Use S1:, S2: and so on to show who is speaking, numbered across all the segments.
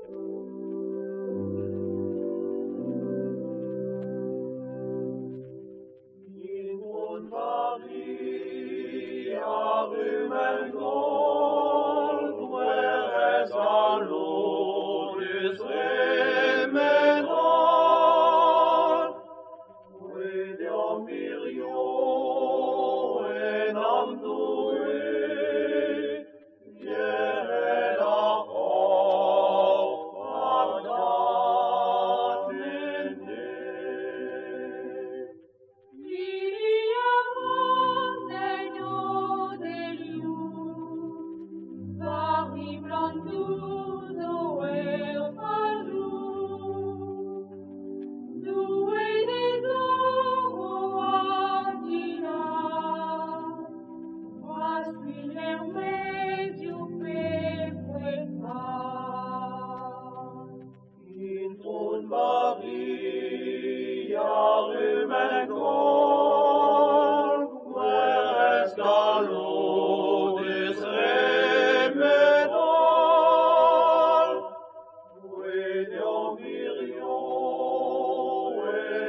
S1: In und Maria rühmen Gold, where as our Lord is rühmen all. With your million am due, yet auch vergangenen Weg. In und Maria rühmen Gold, whereas the Lord is rühmen all. With your million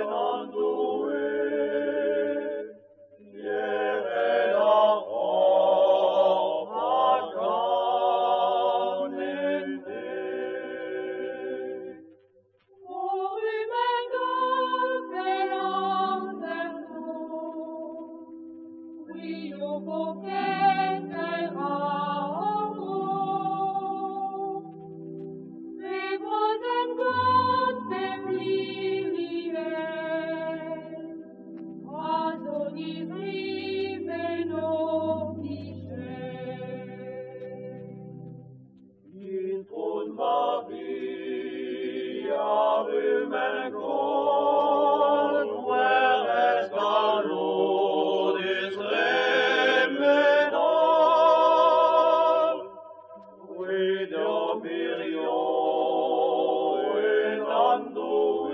S1: unto it, yet auch vergangenen Weg. In und Maria rühmen Gold, whereas the Lord is rühmen all. With your million unto